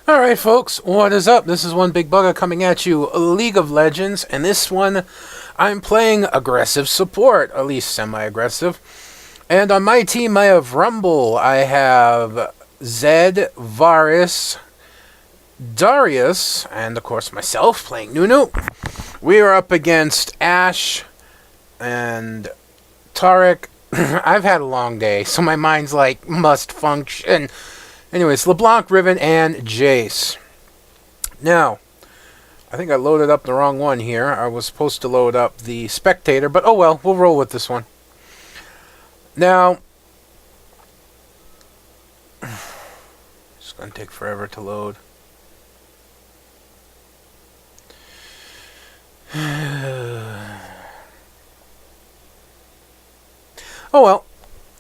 Alright folks, what is up? This is One Big Bugger coming at you, League of Legends, and this one I'm playing aggressive support, at least semi-aggressive. And on my team I have Rumble, I have Zed, Varus, Darius, and of course myself playing Nunu. We are up against Ashe and Tarek. I've had a long day, so my mind's like, must function. Anyways, LeBlanc, Riven, and Jace. Now, I think I loaded up the wrong one here. I was supposed to load up the Spectator, but oh well, we'll roll with this one. Now, it's going to take forever to load. Oh well.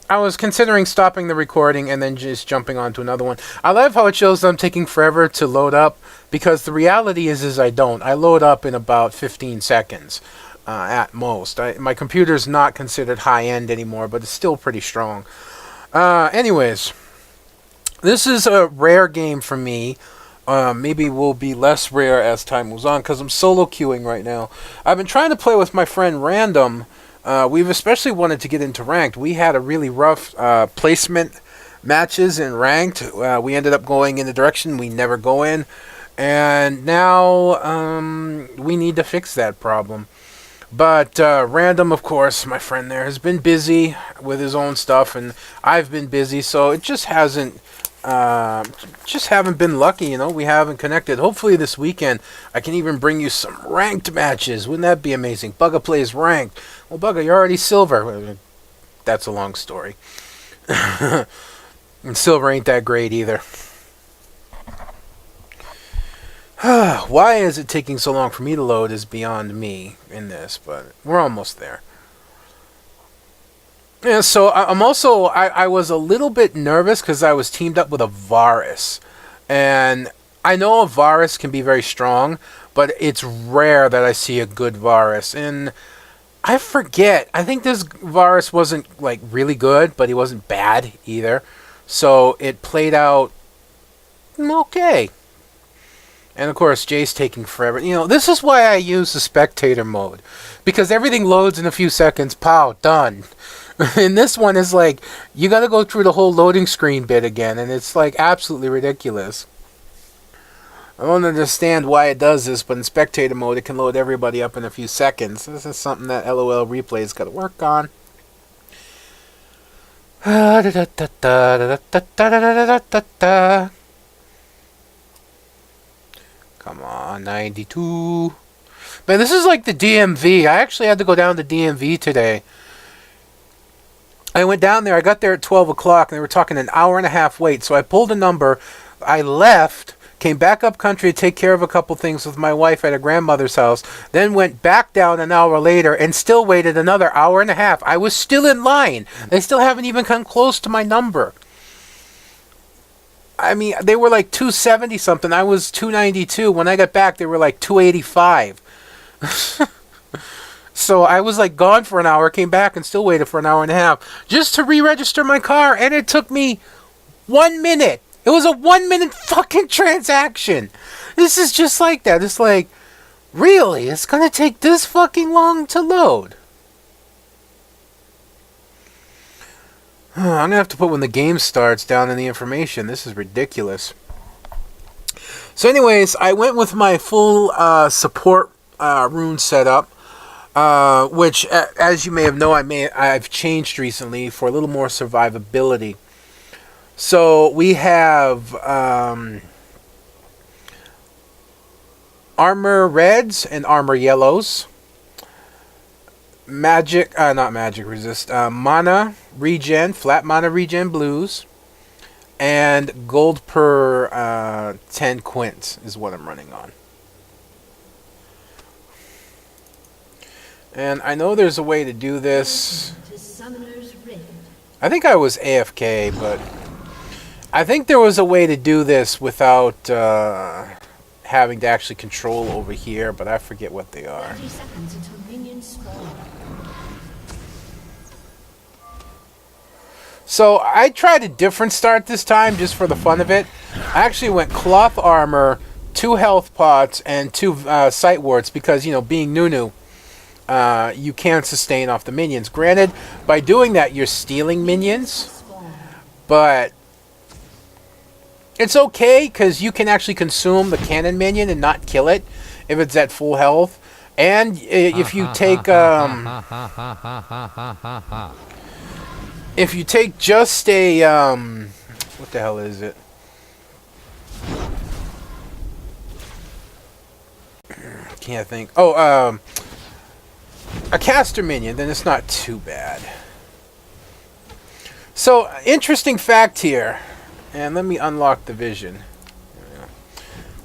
I was considering stopping the recording and then just jumping onto another one. I love how it shows them taking forever to load up, because the reality is I don't. I load up in about 15 seconds at most. My computer's not considered high-end anymore, but it's still pretty strong. Anyways, this is a rare game for me. Maybe will be less rare as time moves on, because I'm solo queuing right now. I've been trying to play with my friend Random. We've especially wanted to get into ranked. We had a really rough placement matches in ranked. We ended up going in the direction we never go in. And now we need to fix that problem. But Random, of course, my friend there, has been busy with his own stuff. And I've been busy, so it just hasn't... just haven't been lucky, you know. We haven't connected. Hopefully this weekend I can even bring you some ranked matches. Wouldn't that be amazing? Bugger plays ranked. Well, Bugger, you're already silver. That's a long story. And silver ain't that great either. Why is it taking so long for me to load is beyond me in this, but we're almost there. Yeah, so I was a little bit nervous because I was teamed up with a Varus. And I know a Varus can be very strong, but it's rare that I see a good Varus. And I forget, I think this Varus wasn't like really good, but he wasn't bad either. So it played out okay. And of course, Jace taking forever. You know, this is why I use the spectator mode. Because everything loads in a few seconds. Pow, done. And this one is like, you gotta go through the whole loading screen bit again. And it's like absolutely ridiculous. I don't understand why it does this, but in spectator mode, it can load everybody up in a few seconds. This is something that LOL Replay's gotta work on. Come on, 92. Man, this is like the DMV. I actually had to go down to DMV today. I went down there. I got there at 12 o'clock, and they were talking an hour and a half wait. So I pulled a number. I left, came back up country to take care of a couple things with my wife at a grandmother's house. Then went back down an hour later and still waited another hour and a half. I was still in line. They still haven't even come close to my number. I mean, they were like 270 something. I was 292. When I got back, they were like 285. So I was like gone for an hour, came back and still waited for an hour and a half just to re-register my car, and it took me 1 minute. It was a 1 minute fucking transaction. This is just like that. It's like, really? It's gonna take this fucking long to load? I'm gonna have to put when the game starts down in the information. This is ridiculous. So anyways, I went with my full support rune setup. Which, as you may have known, I've changed recently for a little more survivability. So we have armor reds and armor yellows. Not magic resist. Mana regen, flat mana regen blues, and gold per 10 quints is what I'm running on. And I know there's a way to do this. I think I was AFK, but I think there was a way to do this without having to actually control over here, but I forget what they are. 30 seconds until minions spawn. So I tried a different start this time just for the fun of it. I actually went cloth armor, 2 health pots, and 2 sight wards because, you know, being Nunu, you can sustain off the minions. Granted, by doing that, you're stealing minions, but it's okay because you can actually consume the cannon minion and not kill it if it's at full health. And if you take just a what the hell is it? Can't think. Oh, a caster minion, then it's not too bad. So, interesting fact here. And let me unlock the vision.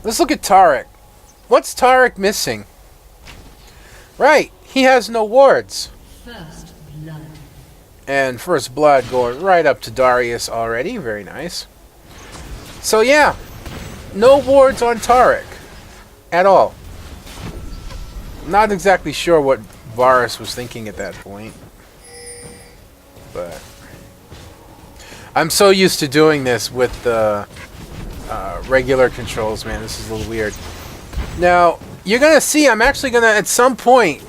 Let's look at Tarek. What's Tarek missing? Right, he has no wards. First blood. And first blood going right up to Darius already. Very nice. So yeah, no wards on Tarek at all. Not exactly sure what Varus was thinking at that point. But I'm so used to doing this with the regular controls, man. This is a little weird. Now, you're going to see I'm actually going to, at some point,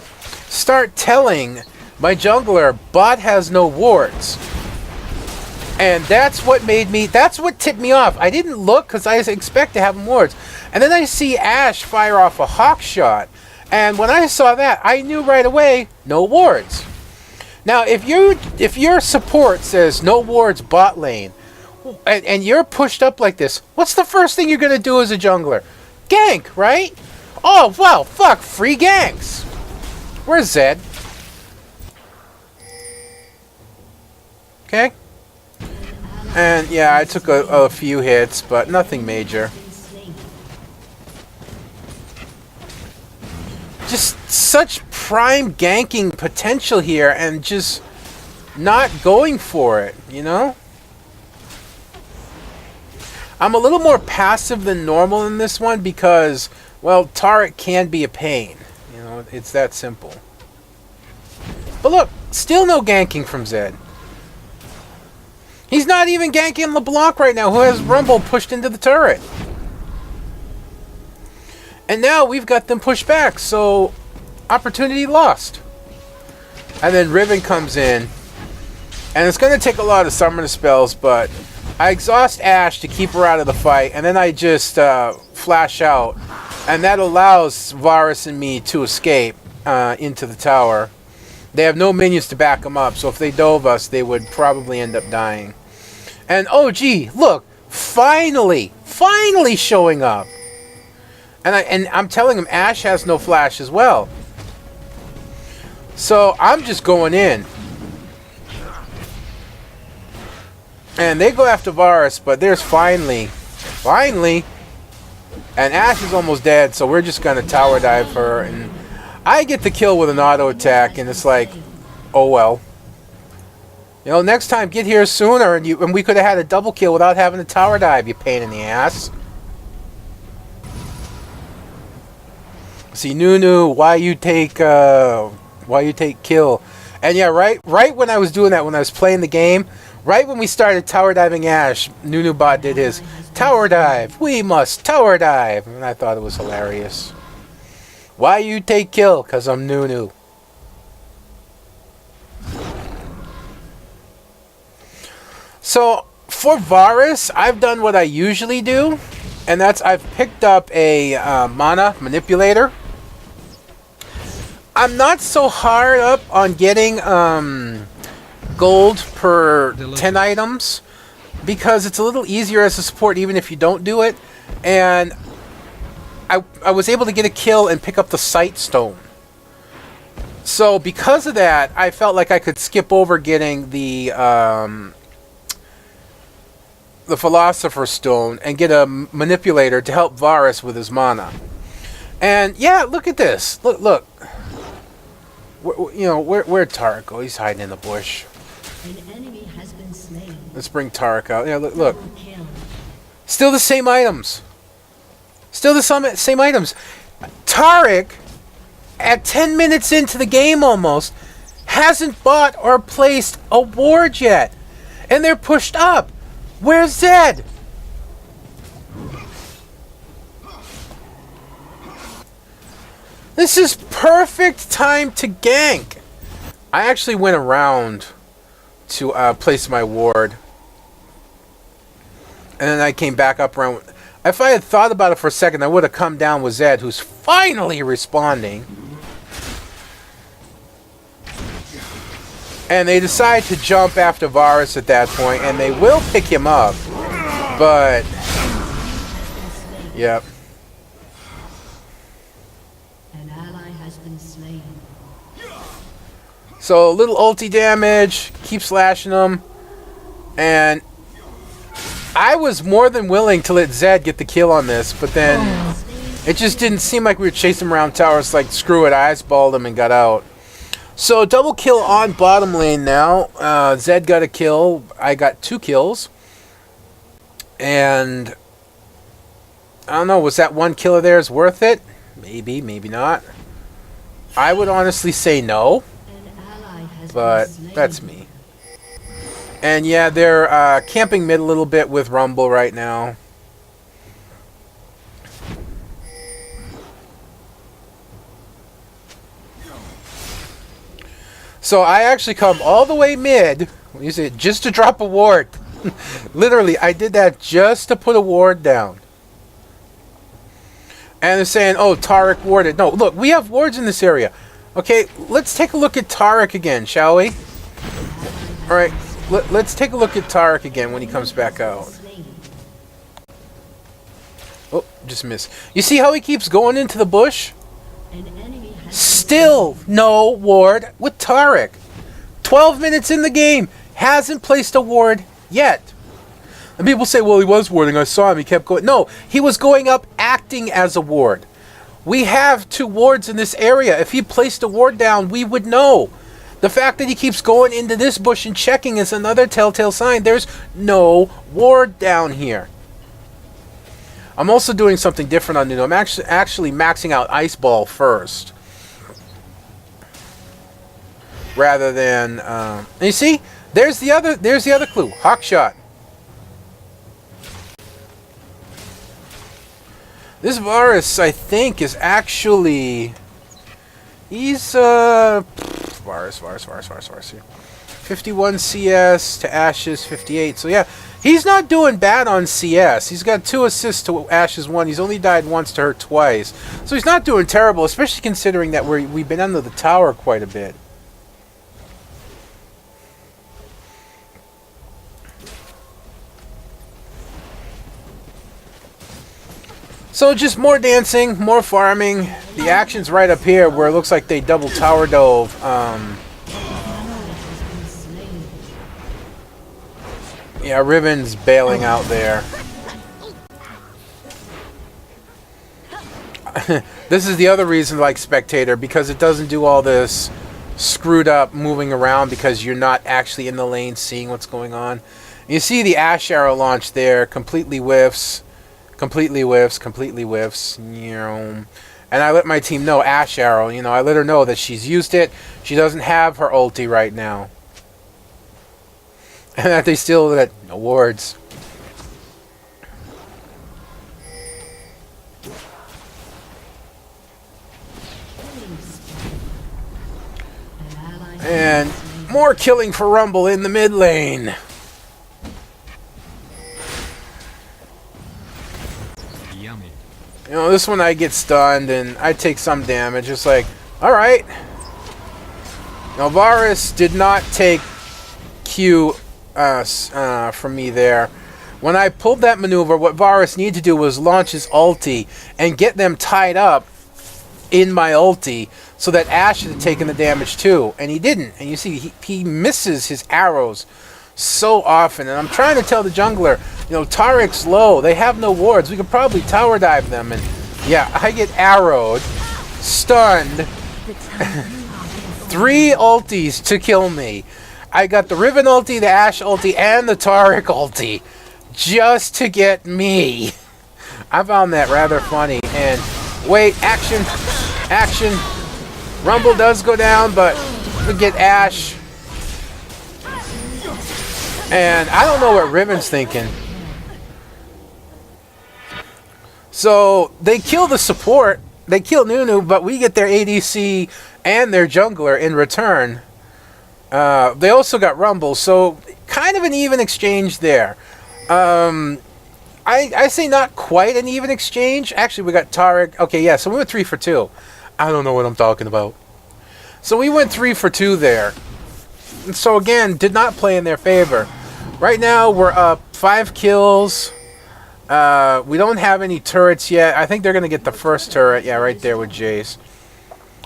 start telling my jungler, bot has no wards. And that's what tipped me off. I didn't look because I expect to have wards. And then I see Ashe fire off a hawk shot. And when I saw that, I knew right away, no wards. Now, if your support says no wards bot lane, and you're pushed up like this, what's the first thing you're going to do as a jungler? Gank, right? Oh, well, fuck, free ganks. Where's Zed? Okay. And, yeah, I took a few hits, but nothing major. Just such prime ganking potential here, and just not going for it, you know? I'm a little more passive than normal in this one because, well, Tarek can be a pain. You know, it's that simple. But look, still no ganking from Zed. He's not even ganking LeBlanc right now, who has Rumble pushed into the turret. And now we've got them pushed back, so opportunity lost. And then Riven comes in, and it's going to take a lot of summoner spells, but I exhaust Ashe to keep her out of the fight, and then I just flash out, and that allows Varus and me to escape into the tower. They have no minions to back them up, so if they dove us, they would probably end up dying. And oh gee, look, finally showing up. And I'm telling him Ashe has no flash as well. So I'm just going in. And they go after Varus, but there's finally. And Ashe is almost dead, so we're just going to tower dive her. And I get the kill with an auto attack, and it's like, oh well. You know, next time get here sooner, and we could have had a double kill without having a tower dive, you pain in the ass. See, Nunu, why you take kill? And yeah, right when I was doing that, when I was playing the game, right when we started tower diving Ashe, Nunu bot did his tower dive. We must tower dive, and I thought it was hilarious. Why you take kill? 'Cause I'm Nunu. So for Varus, I've done what I usually do, and that's I've picked up a mana manipulator. I'm not so hard up on getting gold per 10 items because it's a little easier as a support even if you don't do it. And I was able to get a kill and pick up the sight stone. So because of that, I felt like I could skip over getting the Philosopher's Stone and get a manipulator to help Varus with his mana. And yeah, look at this. Look. You know, where'd Tarek go? He's hiding in the bush. An enemy has been slain. Let's bring Tarek out. Yeah, look. Still the same items. Still the same items. Tarek, at 10 minutes into the game almost, hasn't bought or placed a ward yet. And they're pushed up. Where's Zed? This is perfect time to gank. I actually went around to place my ward. And then I came back up around. If I had thought about it for a second, I would have come down with Zed, who's finally responding. And they decide to jump after Varus at that point, and they will pick him up. But, yep. An ally has been slain. So, a little ulti damage, keep slashing them, and I was more than willing to let Zed get the kill on this, but then it just didn't seem like we were chasing him around towers. Like, screw it, I iceballed him and got out. So, double kill on bottom lane now. Zed got a kill, I got 2 kills, and I don't know, was that 1 kill of theirs worth it? Maybe, maybe not. I would honestly say no, but that's me. And yeah, they're camping mid a little bit with Rumble right now. So I actually come all the way mid, you see, just to drop a ward. Literally, I did that just to put a ward down. And they're saying, oh, Taric warded. No, look, we have wards in this area. Okay, let's take a look at Taric again, shall we? Alright, let's take a look at Taric again when he comes back out. Oh, just missed. You see how he keeps going into the bush? Still no ward with Taric. 12 minutes in the game, hasn't placed a ward yet. And people say, well, he was warding, I saw him, he kept going. No, he was going up acting as a ward. We have 2 wards in this area. If he placed a ward down, we would know. The fact that he keeps going into this bush and checking is another telltale sign. There's no ward down here. I'm also doing something different on Nunu. I'm actually maxing out Ice Ball first. Rather than... and you see? There's the other clue. Hawk Shot. This Varus, I think, is actually... He's, Varus here. 51 CS to Ashes 58. So yeah, he's not doing bad on CS. He's got 2 assists to Ashes 1. He's only died once to her twice. So he's not doing terrible, especially considering that we've been under the tower quite a bit. So just more dancing, more farming. The action's right up here where it looks like they double tower dove. Yeah, Riven's bailing out there. This is the other reason I like Spectator, because it doesn't do all this screwed up moving around because you're not actually in the lane seeing what's going on. You see the Ash Arrow launch there, completely whiffs. Completely whiffs, completely whiffs. And I let my team know, Ash Arrow, you know, I let her know that she's used it. She doesn't have her ulti right now. And that they still get awards. And more killing for Rumble in the mid lane. You know, this one I get stunned and I take some damage. It's like, alright. Now, Varus did not take Q from me there. When I pulled that maneuver, what Varus needed to do was launch his ulti and get them tied up in my ulti so that Ash had taken the damage too. And he didn't. And you see, he misses his arrows so often. And I'm trying to tell the jungler, you know, Taric's low. They have no wards. We could probably tower dive them. And yeah, I get arrowed, stunned, 3 ultis to kill me. I got the Riven ulti, the Ashe ulti, and the Taric ulti just to get me. I found that rather funny. And wait, action, action. Rumble does go down, but we get Ashe. And I don't know what Riven's thinking. So they kill the support. They kill Nunu, but we get their ADC and their jungler in return. They also got Rumble, so kind of an even exchange there. I say not quite an even exchange. Actually, we got Taric. Okay, yeah, so we went 3 for 2. I don't know what I'm talking about. So we went 3 for 2 there. So again, did not play in their favor. Right now, we're up 5 kills. We don't have any turrets yet. I think they're going to get the first turret. Yeah, right there with Jace.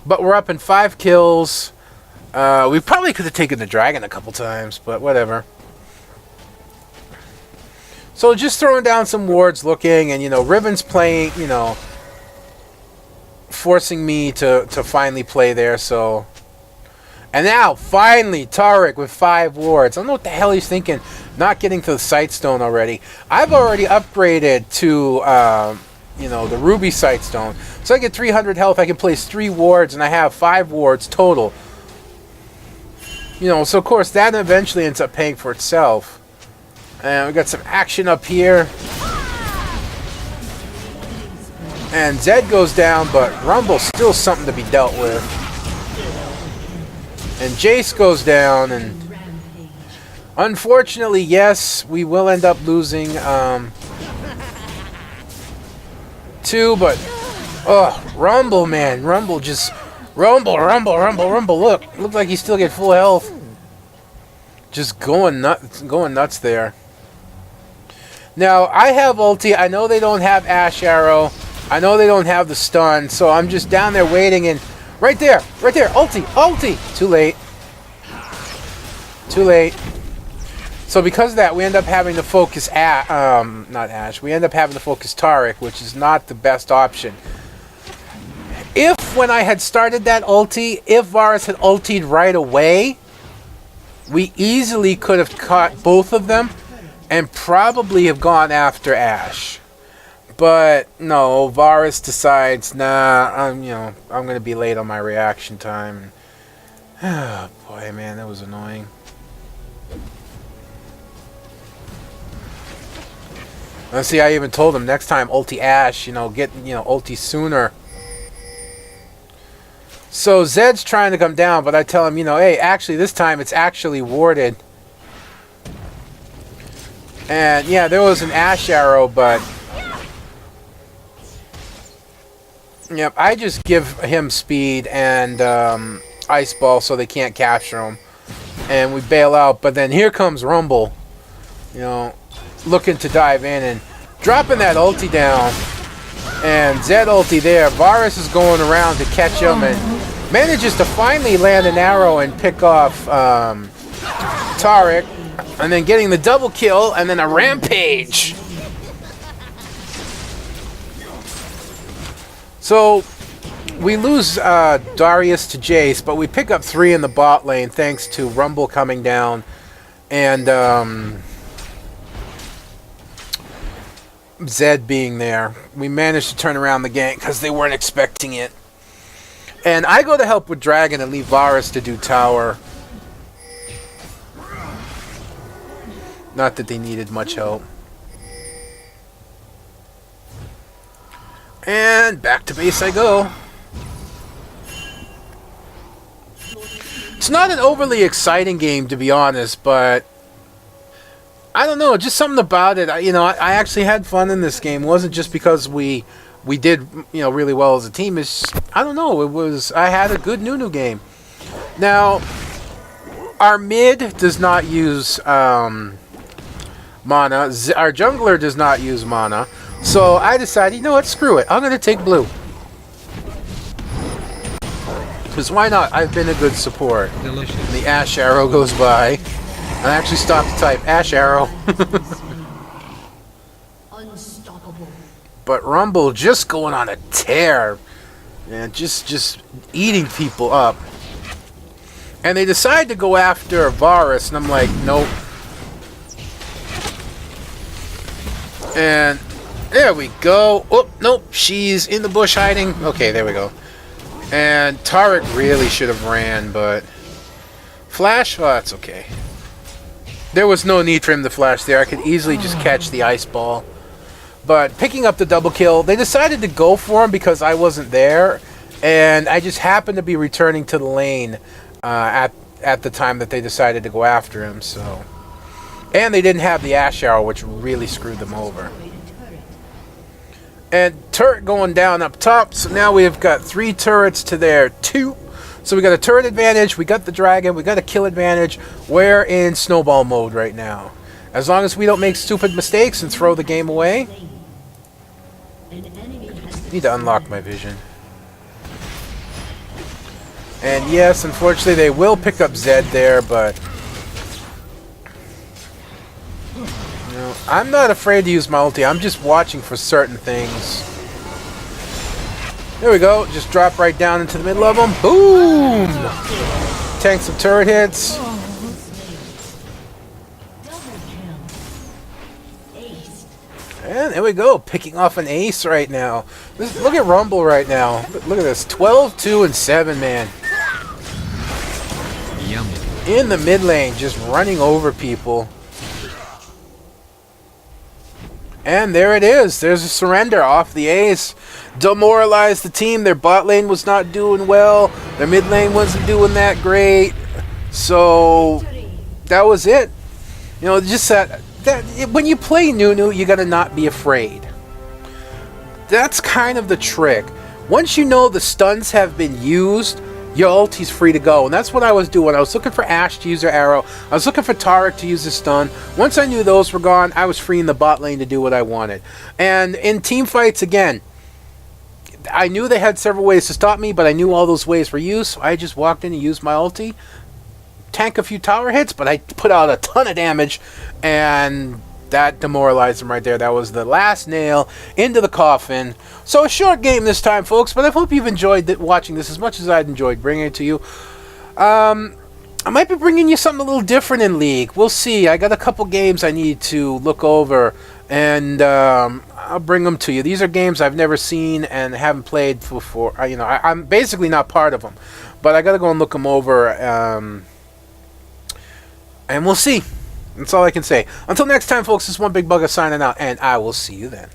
But we're up in 5 kills. We probably could have taken the dragon a couple times, but whatever. So just throwing down some wards, looking, and, you know, Riven's playing, you know, forcing me to finally play there, so... And now, finally, Taric with 5 wards. I don't know what the hell he's thinking, not getting to the Sightstone already. I've already upgraded to, you know, the Ruby Sightstone. So I get 300 health, I can place 3 wards, and I have 5 wards total. You know, so of course, that eventually ends up paying for itself. And we got some action up here. And Zed goes down, but Rumble's still something to be dealt with. And Jace goes down, and unfortunately, yes, we will end up losing 2, but Rumble, man, Rumble just Rumble. Look, looks like he still get full health. Just going nuts there. Now, I have ulti. I know they don't have Ash Arrow. I know they don't have the stun, so I'm just down there waiting, and right there, ulti. Too late. So because of that, we end up having to focus not Ash. We end up having to focus Taric, which is not the best option. If when I had started that ulti, if Varus had ultied right away, we easily could have caught both of them and probably have gone after Ash. But no, Varus decides, nah, I'm going to be late on my reaction time. Oh boy, man, that was annoying. Let's see, I even told him next time ulti Ash, get ulti sooner. So Zed's trying to come down, but I tell him, hey, actually this time it's actually warded. And yeah, there was an Ash Arrow, but yep, I just give him speed and Ice Ball so they can't capture him. And we bail out, but then here comes Rumble, looking to dive in and dropping that ulti down. And Zed ulti there. Varus is going around to catch him and manages to finally land an arrow and pick off Taric. And then getting the double kill and then a rampage. So we lose Darius to Jace, but we pick up 3 in the bot lane thanks to Rumble coming down and Zed being there. We managed to turn around the gank because they weren't expecting it. And I go to help with Dragon and leave Varus to do tower. Not that they needed much help. And back to base I go. It's not an overly exciting game, to be honest, but I don't know, just something about it. I actually had fun in this game. It wasn't just because we did really well as a team. I don't know. I had a good Nunu game. Now, our mid does not use mana. Our jungler does not use mana. So I decided, what? Screw it. I'm going to take blue. Because why not? I've been a good support. Delicious. And the Ash Arrow goes by. I actually stopped to type Ash Arrow. Unstoppable. But Rumble just going on a tear. And just eating people up. And they decide to go after Varus. And I'm like, nope. And there we go. Oh, nope. She's in the bush hiding. Okay, there we go. And Taric really should have ran, but Flash? Oh, that's okay. There was no need for him to flash there. I could easily just catch the ice ball. But picking up the double kill, they decided to go for him because I wasn't there. And I just happened to be returning to the lane at the time that they decided to go after him. So, and they didn't have the Ash Arrow, which really screwed them over. And turret going down up top. So now we've got 3 turrets to their 2. So we got a turret advantage, we got the dragon, we got a kill advantage. We're in snowball mode right now. As long as we don't make stupid mistakes and throw the game away. Need to unlock my vision. And yes, unfortunately they will pick up Zed there, but you know, I'm not afraid to use my ulti. I'm just watching for certain things. There we go. Just drop right down into the middle of them. Boom! Tank some turret hits. And there we go. Picking off an ace right now. Look at Rumble right now. Look at this. 12, 2, and 7, man. Yum. In the mid lane, just running over people. And there it is. There's a surrender off the ace. Demoralized the team. Their bot lane was not doing well. Their mid lane wasn't doing that great. So that was it. You know, just that when you play Nunu, you gotta not be afraid. That's kind of the trick. Once you know the stuns have been used, your ulti's free to go. And that's what I was doing. I was looking for Ashe to use her arrow. I was looking for Taric to use his stun. Once I knew those were gone, I was free in the bot lane to do what I wanted. And in team fights, again, I knew they had several ways to stop me, but I knew all those ways were used, so I just walked in and used my ulti. Tank a few tower hits, but I put out a ton of damage, and that demoralized them right there. That was the last nail into the coffin. So a short game this time, folks, but I hope you've enjoyed watching this as much as I'd enjoyed bringing it to you. I might be bringing you something a little different in League. We'll see. I got a couple games I need to look over, and I'll bring them to you. These are games I've never seen and haven't played before. You know, I'm basically not part of them, but I got to go and look them over, and we'll see. That's all I can say. Until next time, folks, this is One Big Bugger signing out, and I will see you then.